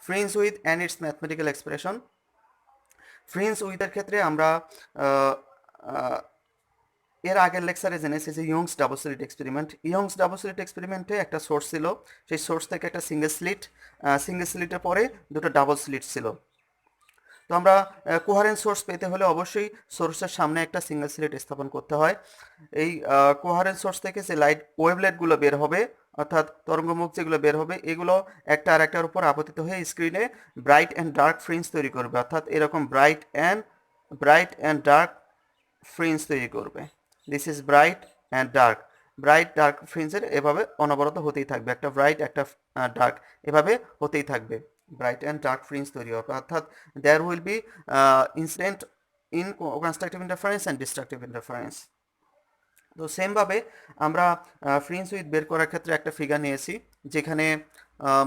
Fringe width and its mathematical expression. Fringe উইথের ক্ষেত্রে আমরা এর আগের লেকচারে জেনেছি যে Young's double slit experiment. Young's double slit এক্সপেরিমেন্টে একটা সোর্স ছিল, সেই সোর্স থেকে একটা সিঙ্গেল স্লিটের পরে দুটো ডাবল স্লিট ছিল। তো আমরা কোহারেন্ট সোর্স পেতে হলে অবশ্যই সোর্সের সামনে একটা সিঙ্গেল স্লিট স্থাপন করতে হয়। এই কোহারেন্ট সোর্স থেকে যে লাইট ওয়েভলেটগুলো বের হবে, অর্থাৎ তরঙ্গমুখ যেগুলো বের হবে, এগুলো একটা আর একটার উপর আপতিত হয়ে স্ক্রিনে ব্রাইট অ্যান্ড ডার্ক ফ্রিঞ্জ তৈরি করবে, অর্থাৎ এরকম ব্রাইট অ্যান্ড ডার্ক ফ্রিঞ্জ তৈরি করবে। দিস ইজ ব্রাইট ডার্ক ফ্রিঞ্জের এভাবে অনবরত হতেই থাকবে, একটা ব্রাইট একটা ডার্ক, এভাবে হতেই থাকবে। ব্রাইট অ্যান্ড ডার্ক ফ্রিঞ্জ তৈরি হবে, অর্থাৎ there will be incident in constructive interference and destructive interference. তো সেমভাবে আমরা ফ্রিঞ্জ উইথ বের করার ক্ষেত্রে একটা ফিগার নিয়েছি, যেখানে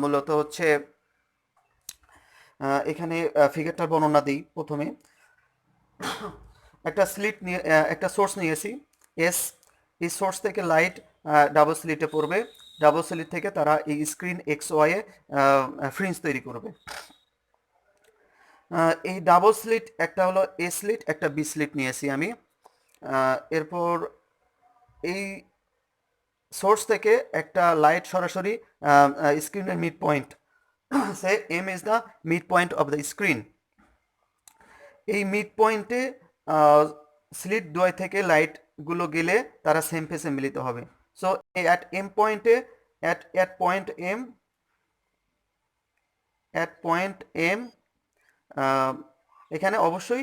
মূলত হচ্ছে এখানে ফিগারটার বর্ণনা দিই প্রথমে। একটা সোর্স নিয়েছি এস, এই সোর্স থেকে লাইট ডাবল স্লিটে পড়বে, ডাবল স্লিট থেকে তারা এই স্ক্রিন এক্স ওয়াইয়ে ফ্রিঞ্জ তৈরি করবে। এই ডাবল স্লিট, একটা হলো এ স্লিট, একটা বি স্লিট নিয়েছি আমি। এরপর এই সোর্স থেকে একটা লাইট সরাসরি স্ক্রিনের mid point, say M is the mid point of the screen. এই মিড পয়েন্টে স্লিট দ্বয় থেকে লাইটগুলো গেলে তারা সেম ফেসে মিলিত হবে। সো অ্যাট এম পয়েন্টে অ্যাট পয়েন্ট এম এখানে অবশ্যই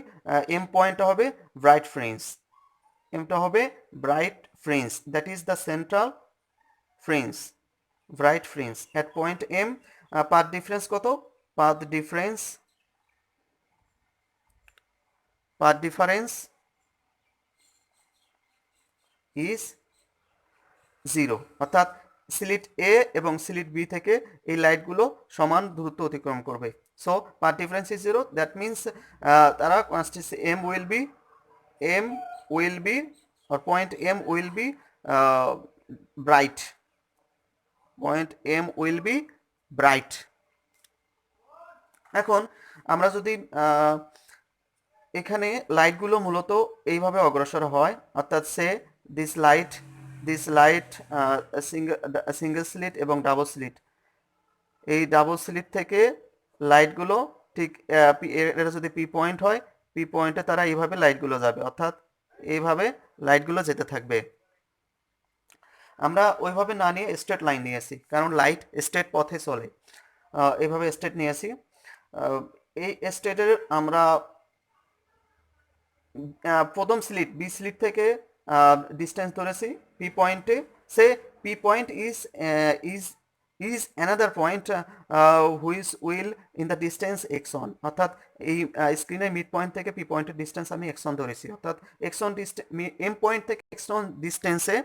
এম পয়েন্টটা হবে ব্রাইট ফ্রিঞ্জ, এমটা হবে bright fringe, that is the central fringe, bright fringe at point M. Path difference কত? পাথ ডিফারেন্স ইজ 0, অর্থাৎ স্লিট এ এবং স্লিট বি থেকে এই লাইটগুলো সমান দূরত্ব অতিক্রম করবে। So path difference is 0, that means তারা M will be or point M will be bright, point M will be bright। এখন আমরা যদি এখানে লাইটগুলো মূলত এইভাবে অগ্রসর হয়, অর্থাৎ say this light single slit এবং ডাবল স্লিট, এই ডাবল স্লিট থেকে লাইটগুলো ঠিক এটা যদি পি পয়েন্ট হয়, পি পয়েন্টে তারা এইভাবে লাইটগুলো যাবে, অর্থাৎ এইভাবে লাইটগুলো যেতে থাকবে। আমরা ওইভাবে না নিয়ে স্ট্রেট লাইন নিয়েছি, কারণ লাইট স্ট্রেট পথে চলে, এইভাবে স্ট্রেট নিয়েছি। এই স্ট্রেটের আমরা প্রথম স্লিট বি স্লিট থেকে ডিস্টেন্স ধরেছি পি পয়েন্টে, say P point is another point which will in the distance X on, অর্থাৎ এই স্ক্রিনের মিড পয়েন্ট থেকে পি পয়েন্টের ডিস্টেন্স আমি এক্স অন ধরেছি, অর্থাৎ এক্স অন এম পয়েন্ট থেকে এক্স অন ডিস্টেন্সে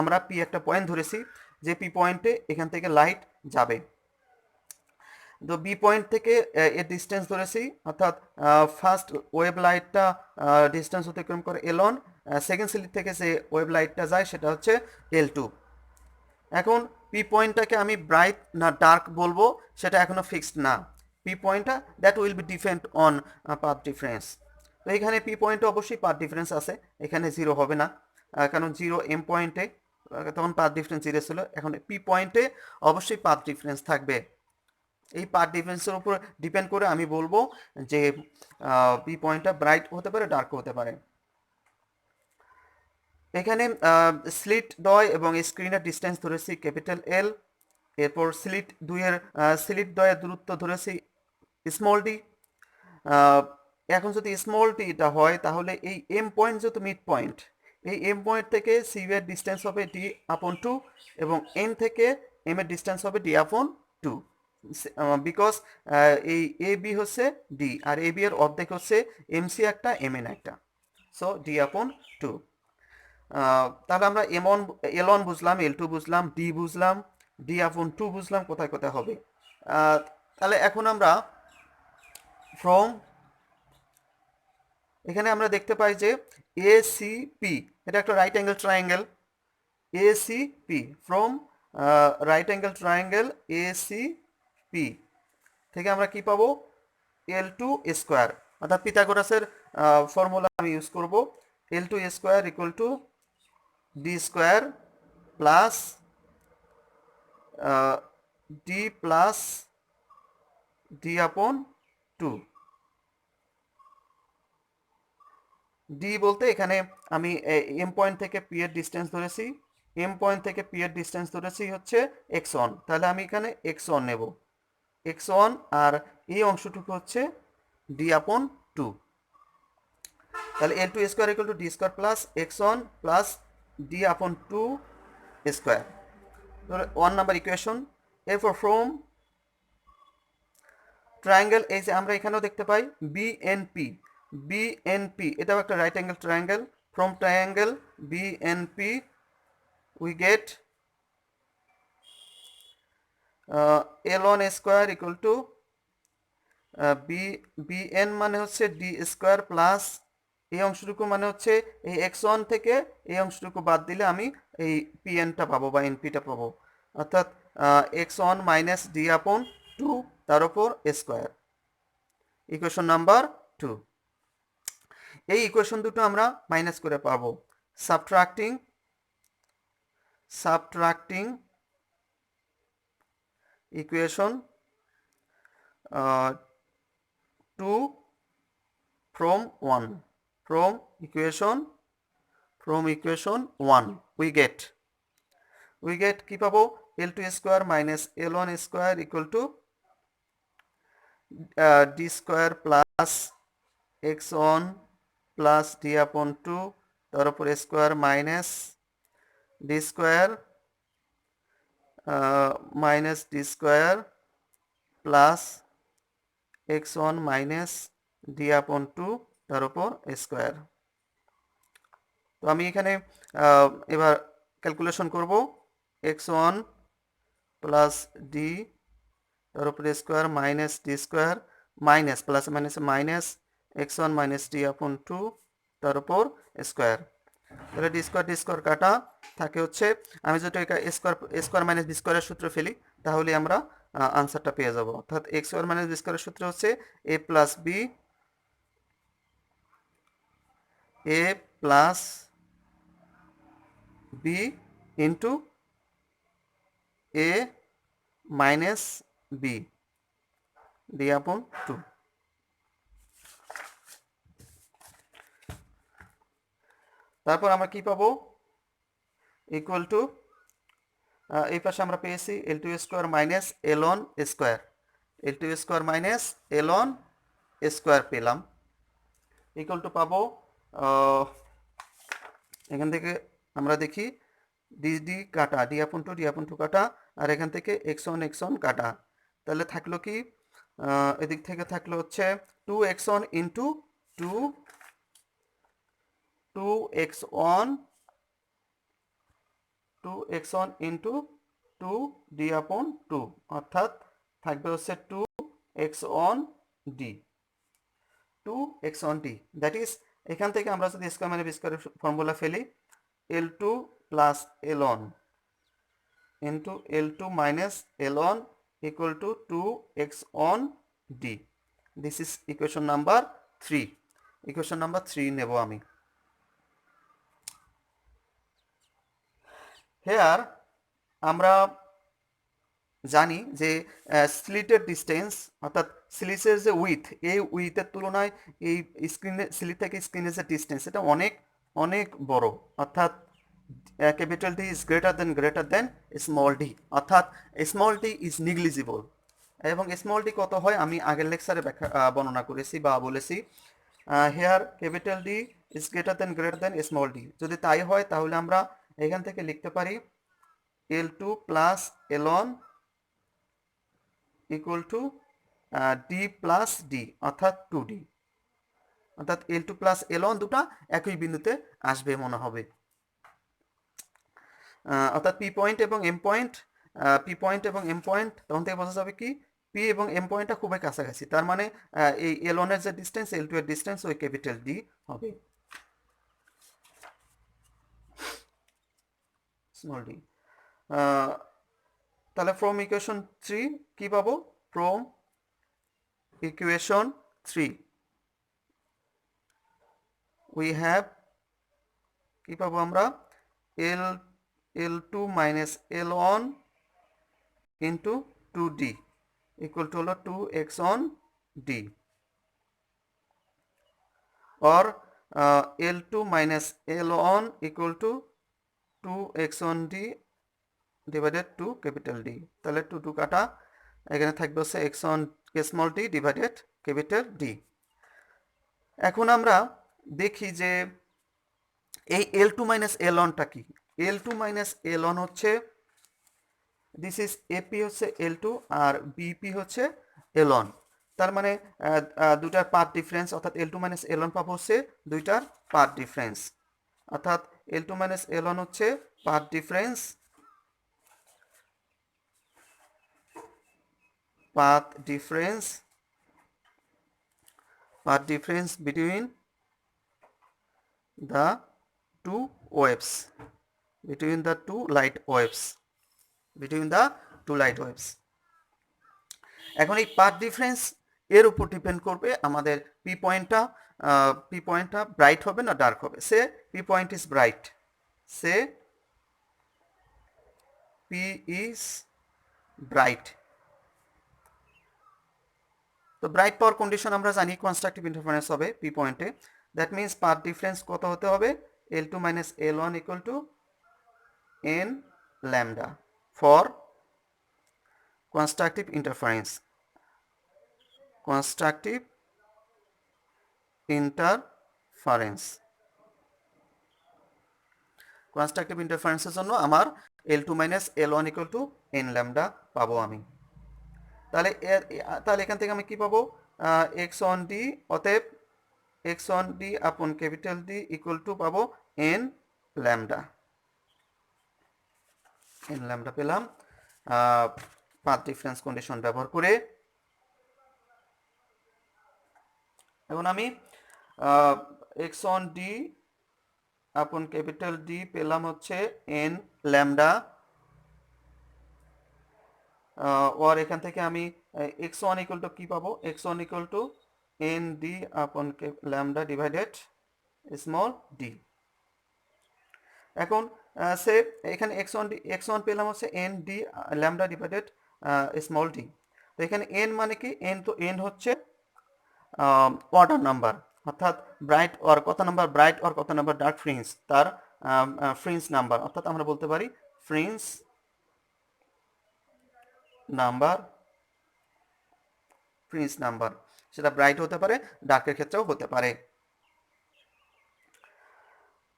আমরা পি একটা পয়েন্ট ধরেছি, যে পি পয়েন্টে এখান থেকে লাইট যাবে। তো বি পয়েন্ট থেকে এর ডিস্টেন্স ধরেছি, অর্থাৎ ফার্স্ট ওয়েভ লাইটটা ডিস্টেন্স অতিক্রম করে এল ওয়ান, সেকেন্ড স্লিট থেকে যে ওয়েভ লাইটটা যায় সেটা হচ্ছে এল টু। এখন পি পয়েন্টটাকে আমি ব্রাইট না ডার্ক বলবো সেটা এখনো ফিক্সড না। পি পয়েন্টটা that will be depend on path difference. তো এখানে পি পয়েন্টে অবশ্যই পাথ ডিফারেন্স আছে, এখানে 0 হবে না, কারণ 0 এম পয়েন্টে, তখন পাথ ডিফারেন্স 0 ছিল, এখন পি পয়েন্টে অবশ্যই পাথ ডিফারেন্স থাকবে। এই পাথ ডিফারেন্সের উপর ডিপেন্ড করে আমি বলবো যে পি পয়েন্টটা ব্রাইট হতে পারে, ডার্ক হতে পারে। এখানে স্লিট দ্বয় এবং স্ক্রিনের ডিস্টেন্স ধরেছি ক্যাপিটাল এল, এরপর স্লিট দ্বয়ের দূরত্ব ধরেছি স্মল ডি। এখন যদি স্মল টিটা হয় তাহলে এই এম পয়েন্ট যেহেতু মিড পয়েন্ট, এই এম পয়েন্ট থেকে সি এর ডিস্টেন্স হবে ডি আপন টু, এবং এন থেকে এম এর ডিস্টেন্স হবে ডি আপন টু, বিকজ এই এ বি হচ্ছে ডি, আর এ বি এর অর্ধেক হচ্ছে এম সি একটা এম এন একটা, সো ডি আপন টু। তাহলে আমরা এল ওয়ান বুঝলাম, এল টু বুঝলাম, ডি বুঝলাম, ডি আপন টু বুঝলাম, কোথায় কোথায় হবে। তাহলে এখন আমরা ফ্রম এখানে আমরা দেখতে পাই যে এ সি পি, এটা একটা right angle triangle, A C P from right angle triangle A C P, থেকে আমরা কি পাবো L2 স্কোয়ার, অর্থাৎ পিথাগোরাসের ফর্মুলা আমি ইউজ করব। L2 square equal to D square plus D plus D আপন 2। ডি বলতে এখানে আমি এম পয়েন্ট থেকে পি এর ডিস্টেন্স ধরেছি, এম পয়েন্ট থেকে পি এর ডিস্টেন্স ধরেছি হচ্ছে x1, তাহলে আমি এখানে x1 নেব, x1 আর এই অংশটুকু হচ্ছে ডি আপন 2। তাহলে L2 square equal to D square plus x1 plus D আপন 2 স্কোয়ার। 1 number equation. এরপর ফ্রম ট্রায়াঙ্গেল, এই যে আমরা এখানেও দেখতে পাই বিএনপি, বিএনপি এটাও একটা right angle triangle. From triangle BNP we get L1 square equal to BN মানে হচ্ছে ডি স্কোয়ার প্লাস এই অংশটুকু মানে হচ্ছে এই x1 থেকে এই অংশটুকু বাদ দিলে আমি এই পিএনটা পাবো বা এনপিটা পাবো, অর্থাৎ x1 মাইনাস ডি আপন 2 তার উপর স্কোয়ার। Equation number 2। এই ইকুয়েশন দুটো আমরা মাইনাস করে পাবো, সাবট্রাক্টিং equation 2 from 1, from equation 1 we get কি পাবো L2 square minus L1 square equal to D square plus x1 plus D আপন 2 তার উপর square minus D square D square plus x1 minus D আপন 2 তার উপর স্কোয়ার। তো আমি এখানে এবার ক্যালকুলেশন করব, x1 প্লাস ডি তার উপর square minus D square minus plus minus minus x1 minus D আপন 2 তার উপর স্কোয়ার। তাহলে ডি স্কোয়ার কাটা থাকে হচ্ছে, আমি যদি স্কোয়ার মাইনাস বি স্কোয়ারের সূত্র ফেলি তাহলে আমরা আনসারটা পেয়ে যাব, অর্থাৎ এক্স স্কোয়ার মাইনাস বি স্কোয়ারের সূত্র হচ্ছে এ প্লাস বি ইন্টু এ মাইনাস বি ডি আপন 2। তারপর আমরা কি পাবো ইকুয়াল টু এই পাশে আমরা পেয়েছি L2 square minus L1 square, L2 square minus L1 square পেলাম ইকুয়াল টু পাবো এখান থেকে আমরা দেখি ডি কাটা ডি আপন 2 কাটা আর এখান থেকে x1 কাটা, তাহলে থাকলো কি এদিক থেকে থাকলো হচ্ছে 2x1 into 2x1 into 2 D আপন 2, অর্থাৎ থাকবে হচ্ছে 2x1 ডি, দ্যাট ইজ এখান থেকে আমরা যদি স্কোয়ার মাইনাস বি স্কোয়ারের ফর্মুলা ফেলি L2 plus L1 into L2 minus L1 equal to 2x1 D. This is equation number 3। Equation number 3 নেব আমি। হেয়ার আমরা জানি যে স্লিটের ডিস্টেন্স অর্থাৎ স্লিটের যে উইথ, এই উইথের তুলনায় এই স্লিট থেকে স্ক্রিনের যে ডিস্টেন্স এটা অনেক অনেক বড়, অর্থাৎ capital D is greater than small D, অর্থাৎ স্মল ডি ইজ নিগলিজিবল। এবং স্মল ডি কত হয় আমি আগের লেকচারে বর্ণনা করেছি বা বলেছি। Here capital D is greater than small D, যদি তাই হয় তাহলে আমরা এখান থেকে লিখতে পারি L2 plus L1 equal to D plus D অর্থাৎ 2D, অর্থাৎ L2 প্লাস L1 দুটা একই বিন্দুতে আসবে মনে হবে, অর্থাৎ পি পয়েন্ট এবং এম পয়েন্ট তখন থেকে বোঝা যাবে কি পি এবং এম পয়েন্টটা খুবই কাছাকাছি, তার মানে এই L1 এর যে ডিস্টেন্স L2 এর ডিস্টেন্স ওই ক্যাপিটাল ডি হবে স্মল ডি। তাহলে ফ্রম ইকুয়েশন 3 কি পাবো, ফ্রম equation 3 we have কি পাবো আমরা L L2 minus L1 into 2D equal to হলো 2x on D or L2 minus L1 equal to 2x on D divided to capital D তাহলে 2 কাটা এখানে থাকবে হচ্ছে x on small d divided capital D এখন আমরা দেখি যে এই L2 minus L1 টা কি L2 minus L1 হচ্ছে দিস ইজ AP হচ্ছে L2 আর BP হচ্ছে L1 তার মানে দুটার পার্ট ডিফারেন্স অর্থাৎ L2 minus L1 পাবো হচ্ছে দুইটার পার্ট ডিফারেন্স অর্থাৎ L2 minus L1 হচ্ছে part difference path difference between the two waves between the two light waves এখন এই পাথ ডিফারেন্স এর উপর ডিপেন্ড করবে আমাদের পি পয়েন্টটা ব্রাইট হবে না ডার্ক হবে say P point is bright say P is bright তো ব্রাইট পাওয়ার কন্ডিশন আমরা জানি কনস্ট্রাকটিভ ইন্টারফারেন্স হবে পি পয়েন্টে দ্যাট মিন্স পাথ ডিফারেন্স কত হতে হবে L2 minus L1 equal to n lambda for constructive interference constructive ইন্টারফারেন্সের জন্য আমার L2 minus L1 equal to n lambda পাবো আমি তাহলে এখান থেকে আমি কি পাবো x on d অতএব x on d upon capital D equal to পাবো n lambda পেলাম পাথ ডিফারেন্স কন্ডিশন ব্যবহার করে এখন আমি x on d upon capital D পেলাম হচ্ছে n lambda और এখান থেকে আমি x1 equal to কি পাবো x1 equal to n d upon lambda divided small d এখন সে এখানে x1 পেলাম হচ্ছে n d lambda divided small d তো এখানে n মানে কি n তো n হচ্ছে অর্ডার নাম্বার অর্থাৎ ব্রাইট অর কত নাম্বার ব্রাইট অর কত নাম্বার ডার্ক ফ্রিঞ্জ তার ফ্রিঞ্জ নাম্বার অর্থাৎ আমরা বলতে পারি ফ্রিঞ্জ নাম্বার সেটা ব্রাইট হতে পারে ডার্কের ক্ষেত্রেও হতে পারে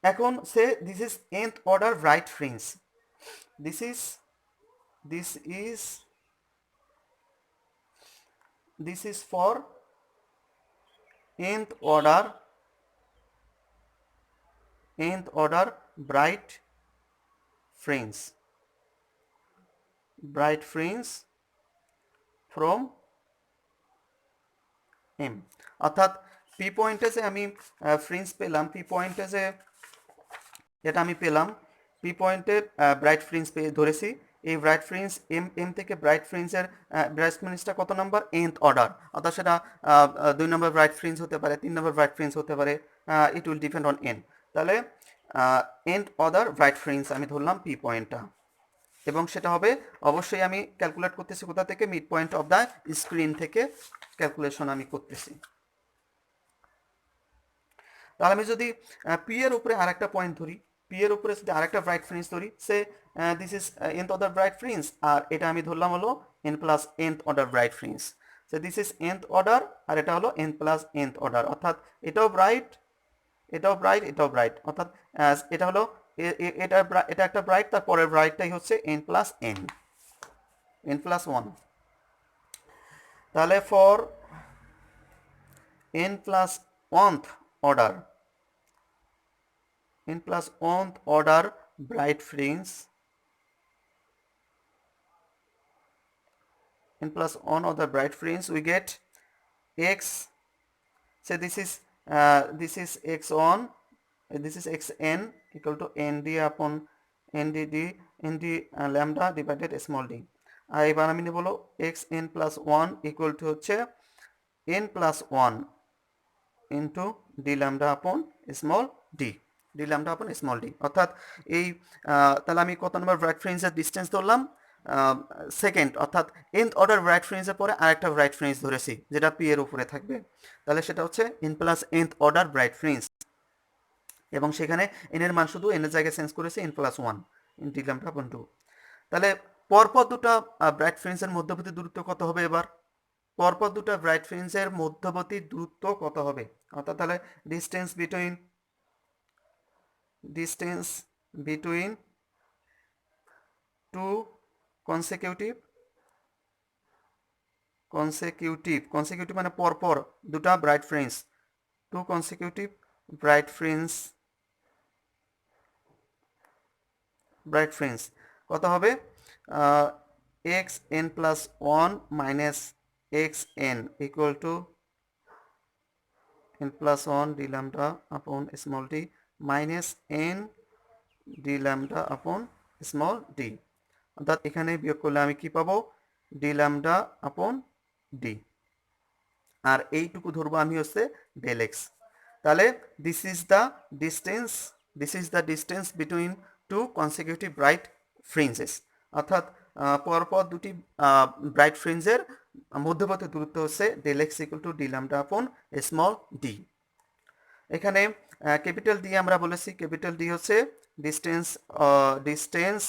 এখন সে this is nth order bright fringe this is for nth order bright fringe from M অর্থাৎ পি পয়েন্টে যে আমি ফ্রিঞ্জ পেলাম পি পয়েন্টে যে এটা আমি পেলাম পি পয়েন্টে ব্রাইট ফ্রিঞ্জ পেয়ে ধরেছি এই ব্রাইট ফ্রিঞ্জ এম থেকে ব্রাইট ফ্রিঞ্জের ব্রাইট ফ্রিঞ্জটা কত নাম্বার nth অর্ডার অর্থাৎ সেটা 2 নম্বর ব্রাইট ফ্রিঞ্জ হতে পারে 3 নম্বর ব্রাইট ফ্রিঞ্জ হতে পারে it will depend on n তাহলে nth অর্ডার ব্রাইট ফ্রিঞ্জ আমি ধরলাম পি পয়েন্টটা এবং সেটা হবে অবশ্যই আমি ক্যালকুলেট করতেছি কোথা থেকে mid point of the screen থেকে ক্যালকুলেশন আমি করতেছি তাহলে আমি যদি পি এর উপরে আরেকটা পয়েন্ট ধরি পি এর উপরে যদি আরেকটা ব্রাইট ফ্রিঞ্জ ধরি say this is nth order bright fringe আর এটা আমি ধরলাম হলো n plus nth order bright fringe say this is nth order আর এটা হলো n প্লাস nth অর্ডার অর্থাৎ এটাও ব্রাইট অর্থাৎ এটা হলো এটা একটা ব্রাইট তার পরের ব্রাইটটাই হচ্ছে n প্লাস ওয়ান তাহলে for n plus oneth order bright fringe n plus 1 order bright fringe we get x say this is x1 this is xn equal to nd upon nd lambda divided small d আর এবার আমি নেব হলো xn plus 1 equal to হচ্ছে n plus 1 into D lambda upon small D, D lambda upon small D. অর্থাৎ এই তাহলে আমি কত নম্বর ব্রাইট ফ্রিঞ্জের ডিস্টেন্স ধরলাম? সেকেন্ড, অর্থাৎ nth অর্ডার ব্রাইট ফ্রিঞ্জের পরে আরেকটা ব্রাইট ফ্রিঞ্জ ধরেছি যেটা পি এর উপরে থাকবে, তাহলে সেটা হচ্ছে n plus nth order bright fringe, এবং সেখানে n এর মান শুধু n এর জায়গায় চেঞ্জ করেছি n plus 1 in D lambda আপন 2। তাহলে পরপর দুটা ব্রাইট ফ্রিঞ্জের মধ্যবর্তী দূরত্ব কত হবে এবার? পরপর দুটা ব্রাইট ফ্রিঞ্জের মধ্যবর্তী দূরত্ব কত হবে? অর্থাৎ তাহলে ডিস্টেন্স বিটুইন টু কনসিকিউটিভ মানে পরপর দুটা bright fringe, two consecutive bright fringe কত হবে? X N plus 1 minus X N equal to n plus 1 d lambda upon small d minus n d lambda upon small d। অর্থাৎ এখানে বিয়োগ করলে আমি কি পাবো? d lambda upon d, আর এইটুকু ধরবো আমি হচ্ছে ডেল এক্স। তাহলে this is the distance between two consecutive bright fringes. অর্থাৎ পরপর দুটি ব্রাইট ফ্রিঞ্জের মধ্যবর্তী দূরত্ব হচ্ছে del X equal to D lambda upon small D. এখানে ক্যাপিটাল ডি আমরা বলেছি, ক্যাপিটাল ডি হচ্ছে distance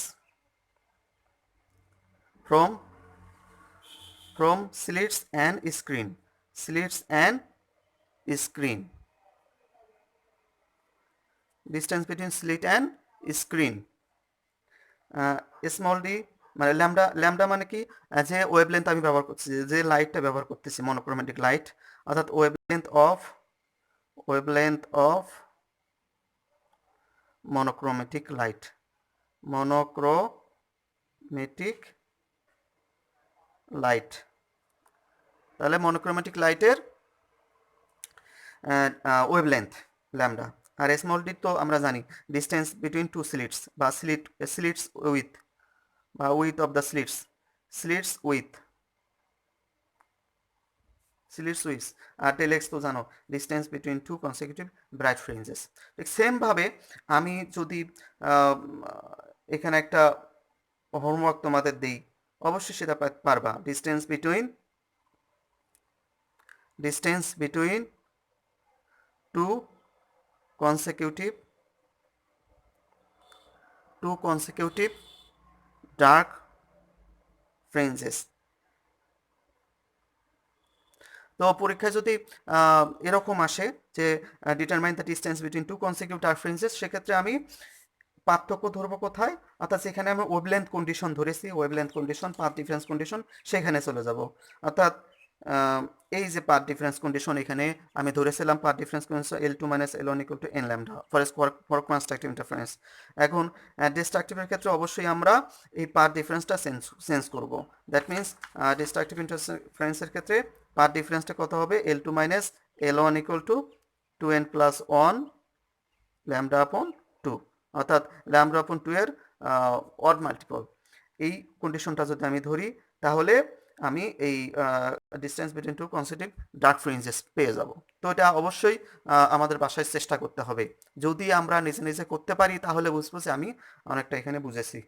from slits and screen, distance between slit and screen. Small D মানে ল্যামডা মানে কি? যে ওয়েভলেন্থ আমি ব্যবহার করছি, যে লাইটটা ব্যবহার করতেছি মনোক্রোমেটিক লাইট, অর্থাৎ ওয়েভলেন্থ অফ মনোক্রোমেটিক লাইট। তাহলে মনোক্রোমেটিক লাইটের ওয়েভলেন্থ ল্যামডা। আর স্মল ডি তো আমরা জানি ডিস্টেন্স বিটুইন টু স্লিটস বা slits width of the slits width আর টেল এক্স তো জানো distance between two consecutive bright fringes. ঠিক সেমভাবে আমি যদি এখানে একটা হোমওয়ার্ক তোমাদের দিই, অবশ্যই সেটা পারবা। Distance between two consecutive dark fringes. তো পরীক্ষায় যদি এরকম আসে যে determine the distance between two consecutive dark fringes, সেক্ষেত্রে আমি পার্থক্য ধরবো কোথায়? অর্থাৎ সেখানে আমি ওয়েভলেন্থ কন্ডিশন ধরেছি, পাথ ডিফারেন্স কন্ডিশন, সেখানে চলে যাব। অর্থাৎ এই যে পাথ ডিফারেন্স কন্ডিশন এখানে আমি ধরেছিলাম path difference condition L2 - L1 = n lambda for constructive interference. এখন ডিস্ট্রাকটিভের ক্ষেত্রে অবশ্যই আমরা এই পাথ ডিফারেন্সটা চেঞ্জ করব। দ্যাট মিনস ডিস্ট্রাকটিভ ইন্টারফারেন্সের ক্ষেত্রে পাথ ডিফারেন্সটা কত হবে? L2 - L1 = 2n + 1 ল্যামডা আপন 2, অর্থাৎ ল্যামডা আপন 2 এর অড মাল্টিপল। এই কন্ডিশনটা যদি আমি ধরি তাহলে আমি এই distance between two consecutive dark fringes পেয়ে যাব। তো এটা অবশ্যই আমাদের বাসায় চেষ্টা করতে হবে। যদি আমরা নিজে নিজে করতে পারি তাহলে বুঝবো যে আমি অনেকটা এখানে বুঝেছি।